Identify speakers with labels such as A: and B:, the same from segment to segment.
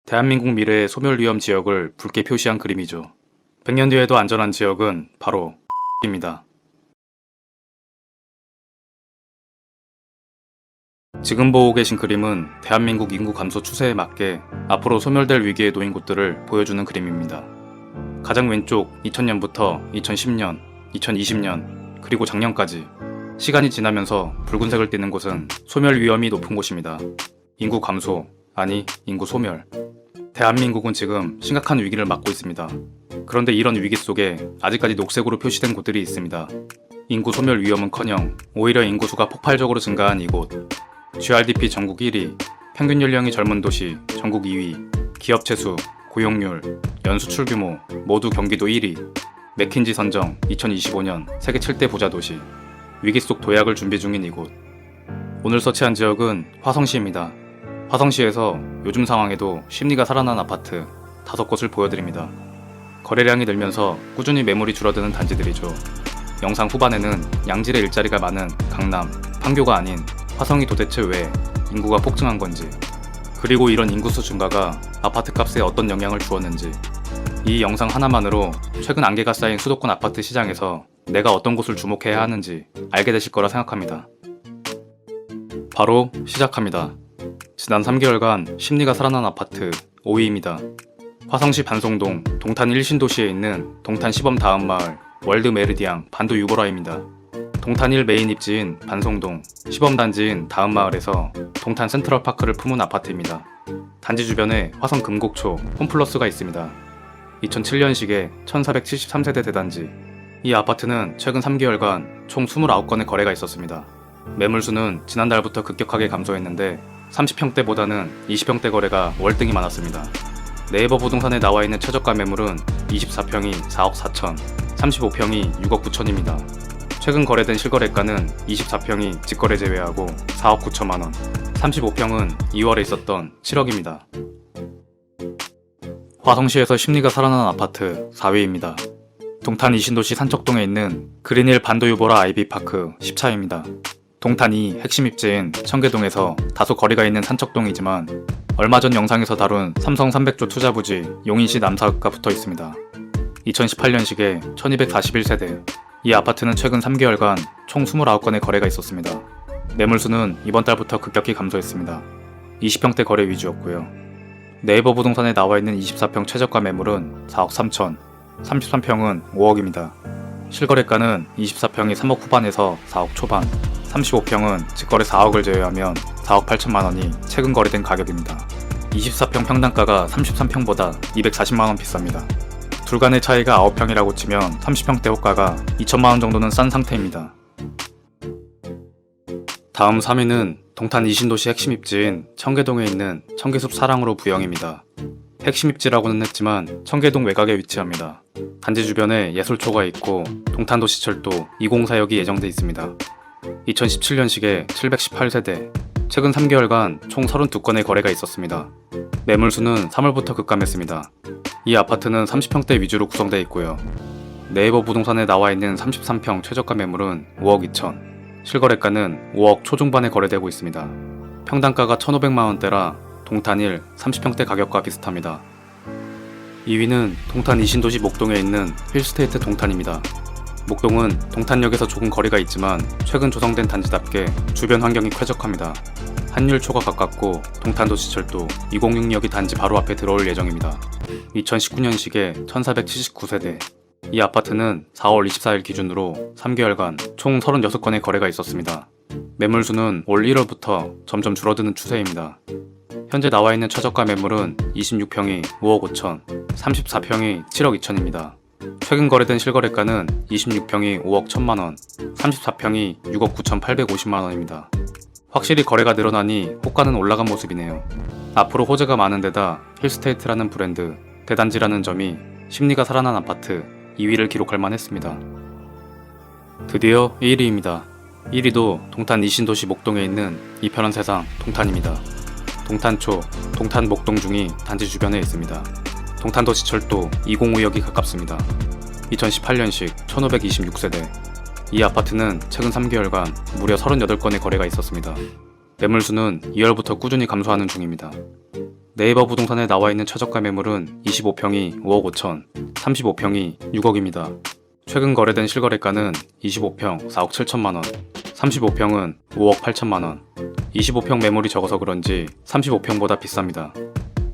A: 대한민국 미래의 소멸위험 지역을 붉게 표시한 그림이죠. 100년 뒤에도 안전한 지역은 바로 입니다. 지금 보고 계신 그림은 대한민국 인구 감소 추세에 맞게 앞으로 소멸될 위기에 놓인 곳들을 보여주는 그림입니다. 가장 왼쪽 2000년부터 2010년, 2020년, 그리고 작년까지 시간이 지나면서 붉은색을 띠는 곳은 소멸 위험이 높은 곳입니다. 인구 감소, 아니 인구 소멸. 대한민국은 지금 심각한 위기를 맞고 있습니다. 그런데 이런 위기 속에 아직까지 녹색으로 표시된 곳들이 있습니다. 인구 소멸 위험은커녕 오히려 인구수가 폭발적으로 증가한 이곳. GRDP 전국 1위, 평균 연령이 젊은 도시 전국 2위, 기업체 수, 고용률, 연수출 규모 모두 경기도 1위, 맥킨지 선정 2025년 세계 7대 부자 도시, 위기 속 도약을 준비 중인 이곳. 오늘 서치한 지역은 화성시입니다. 화성시에서 요즘 상황에도 심리가 살아난 아파트 5곳을 보여드립니다. 거래량이 늘면서 꾸준히 매물이 줄어드는 단지들이죠. 영상 후반에는 양질의 일자리가 많은 강남, 판교가 아닌 화성이 도대체 왜 인구가 폭증한 건지, 그리고 이런 인구수 증가가 아파트 값에 어떤 영향을 주었는지, 이 영상 하나만으로 최근 안개가 쌓인 수도권 아파트 시장에서 내가 어떤 곳을 주목해야 하는지 알게 되실 거라 생각합니다. 바로 시작합니다. 지난 3개월간 심리가 살아난 아파트 5위입니다. 화성시 반송동 동탄 1신도시에 있는 동탄 시범 다음 마을 월드 메르디앙 반도 유보라입니다. 동탄 1 메인 입지인 반송동, 시범 단지인 다음 마을에서 동탄 센트럴파크를 품은 아파트입니다. 단지 주변에 화성 금곡초 홈플러스가 있습니다. 2007년식의 1473세대 대단지. 이 아파트는 최근 3개월간 총 29건의 거래가 있었습니다. 매물수는 지난달부터 급격하게 감소했는데 30평대보다는 20평대 거래가 월등히 많았습니다. 네이버 부동산에 나와있는 최저가 매물은 24평이 4억 4천, 35평이 6억 9천입니다. 최근 거래된 실거래가는 24평이 직거래 제외하고 4억 9천만원, 35평은 2월에 있었던 7억입니다. 화성시에서 심리가 살아난 아파트 4위입니다. 동탄 이신도시 산척동에 있는 그린힐 반도유보라 아이비파크 10차입니다. 동탄 2 핵심 입지인 청계동에서 다소 거리가 있는 산척동이지만 얼마 전 영상에서 다룬 삼성 300조 투자부지 용인시 남사읍과 붙어 있습니다. 2018년식의 1241세대. 이 아파트는 최근 3개월간 총 29건의 거래가 있었습니다. 매물수는 이번 달부터 급격히 감소했습니다. 20평대 거래 위주였고요. 네이버 부동산에 나와있는 24평 최저가 매물은 4억 3천, 33평은 5억입니다. 실거래가는 24평이 3억 후반에서 4억 초반, 35평은 직거래 4억을 제외하면 4억 8천만원이 최근 거래된 가격입니다. 24평 평당가가 33평보다 240만원 비쌉니다. 둘 간의 차이가 9평이라고 치면 30평대 호가가 2천만원 정도는 싼 상태입니다. 다음 3위는 동탄 이신도시 핵심 입지인 청계동에 있는 청계숲 사랑으로 부영입니다. 핵심 입지라고는 했지만 청계동 외곽에 위치합니다. 단지 주변에 예술초가 있고 동탄도시철도 204역이 예정돼 있습니다. 2017년식의 718세대, 최근 3개월간 총 32건의 거래가 있었습니다. 매물수는 3월부터 급감했습니다. 이 아파트는 30평대 위주로 구성되어 있고요. 네이버 부동산에 나와있는 33평 최저가 매물은 5억 2천, 실거래가는 5억 초중반에 거래되고 있습니다. 평당가가 1,500만원대라 동탄 1 30평대 가격과 비슷합니다. 2위는 동탄 이신도시 목동에 있는 힐스테이트 동탄입니다. 목동은 동탄역에서 조금 거리가 있지만 최근 조성된 단지답게 주변 환경이 쾌적합니다. 한율초가 가깝고 동탄도시철도 206역이 단지 바로 앞에 들어올 예정입니다. 2019년식의 1479세대. 이 아파트는 4월 24일 기준으로 3개월간 총 36건의 거래가 있었습니다. 매물수는 올 1월부터 점점 줄어드는 추세입니다. 현재 나와있는 최저가 매물은 26평이 5억 5천, 34평이 7억 2천입니다. 최근 거래된 실거래가는 26평이 5억 1천만원, 34평이 6억 9천8백오십만원입니다. 확실히 거래가 늘어나니 호가는 올라간 모습이네요. 앞으로 호재가 많은 데다 힐스테이트라는 브랜드, 대단지라는 점이 심리가 살아난 아파트 2위를 기록할 만했습니다. 드디어 1위입니다. 1위도 동탄 이신도시 목동에 있는 이 편한 세상 동탄입니다. 동탄초, 동탄 목동 중이 단지 주변에 있습니다. 동탄도시철도 205역이 가깝습니다. 2018년식 1526세대. 이 아파트는 최근 3개월간 무려 38건의 거래가 있었습니다. 매물수는 2월부터 꾸준히 감소하는 중입니다. 네이버 부동산에 나와 있는 최저가 매물은 25평이 5억 5천, 35평이 6억입니다. 최근 거래된 실거래가는 25평 4억 7천만 원, 35평은 5억 8천만 원. 25평 매물이 적어서 그런지 35평보다 비쌉니다.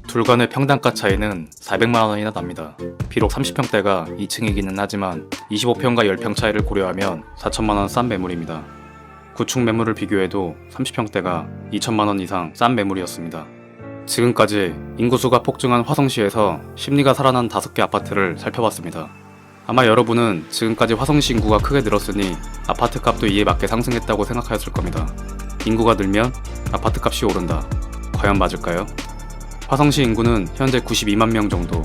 A: 둘 간의 평당가 차이는 400만 원이나 납니다. 비록 30평대가 2층이기는 하지만 25평과 10평 차이를 고려하면 4천만 원 싼 매물입니다. 구축 매물을 비교해도 30평대가 2천만 원 이상 싼 매물이었습니다. 지금까지 인구수가 폭증한 화성시에서 심리가 살아난 5개 아파트를 살펴봤습니다. 아마 여러분은 지금까지 화성시 인구가 크게 늘었으니 아파트 값도 이에 맞게 상승했다고 생각하였을 겁니다. 인구가 늘면 아파트 값이 오른다. 과연 맞을까요? 화성시 인구는 현재 92만 명 정도.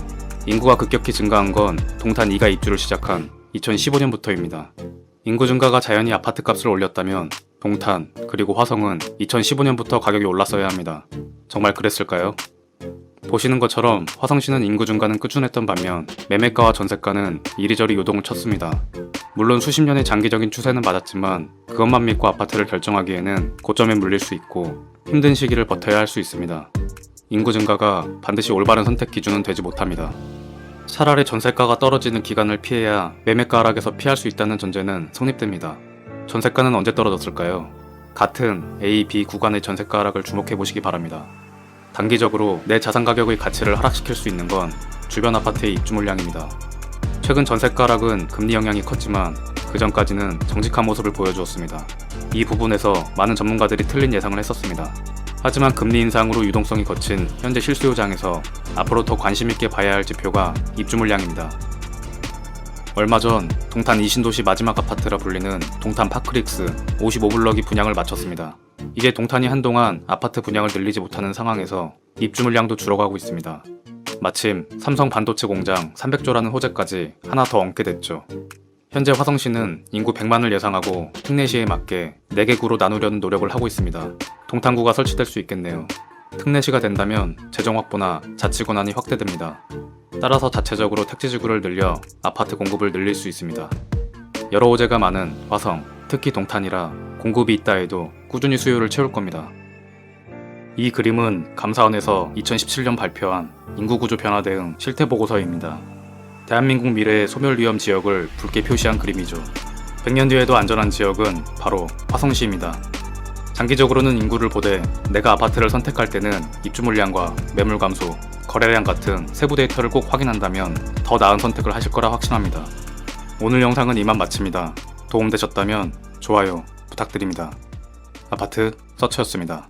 A: 인구가 급격히 증가한 건 동탄 2가 입주를 시작한 2015년부터입니다. 인구 증가가 자연히 아파트 값을 올렸다면 동탄 그리고 화성은 2015년부터 가격이 올랐어야 합니다. 정말 그랬을까요? 보시는 것처럼 화성시는 인구 증가는 꾸준했던 반면 매매가와 전세가는 이리저리 요동을 쳤습니다. 물론 수십 년의 장기적인 추세는 맞았지만 그것만 믿고 아파트를 결정하기에는 고점에 물릴 수 있고 힘든 시기를 버텨야 할 수 있습니다. 인구 증가가 반드시 올바른 선택 기준은 되지 못합니다. 차라리 전세가가 떨어지는 기간을 피해야 매매가 하락에서 피할 수 있다는 전제는 성립됩니다. 전세가는 언제 떨어졌을까요? 같은 A, B 구간의 전세가 하락을 주목해 보시기 바랍니다. 단기적으로 내 자산 가격의 가치를 하락시킬 수 있는 건 주변 아파트의 입주 물량입니다. 최근 전세가 하락은 금리 영향이 컸지만 그 전까지는 정직한 모습을 보여주었습니다. 이 부분에서 많은 전문가들이 틀린 예상을 했었습니다. 하지만 금리 인상으로 유동성이 거친 현재 실수요장에서 앞으로 더 관심있게 봐야 할 지표가 입주 물량입니다. 얼마 전 동탄 이신도시 마지막 아파트라 불리는 동탄 파크릭스 55블럭이 분양을 마쳤습니다. 이제 동탄이 한동안 아파트 분양을 늘리지 못하는 상황에서 입주 물량도 줄어가고 있습니다. 마침 삼성 반도체 공장 300조라는 호재까지 하나 더 얹게 됐죠. 현재 화성시는 인구 100만을 예상하고 특례시에 맞게 4개 구로 나누려는 노력을 하고 있습니다. 동탄구가 설치될 수 있겠네요. 특례시가 된다면 재정 확보나 자치 권한이 확대됩니다. 따라서 자체적으로 택지지구를 늘려 아파트 공급을 늘릴 수 있습니다. 여러 호재가 많은 화성, 특히 동탄이라 공급이 있다 해도 꾸준히 수요를 채울 겁니다. 이 그림은 감사원에서 2017년 발표한 인구구조 변화 대응 실태보고서입니다. 대한민국 미래의 소멸위험 지역을 붉게 표시한 그림이죠. 100년 뒤에도 안전한 지역은 바로 화성시입니다. 장기적으로는 인구를 보되 내가 아파트를 선택할 때는 입주 물량과 매물 감소, 거래량 같은 세부 데이터를 꼭 확인한다면 더 나은 선택을 하실 거라 확신합니다. 오늘 영상은 이만 마칩니다. 도움되셨다면 좋아요 부탁드립니다. 아파트 서치였습니다.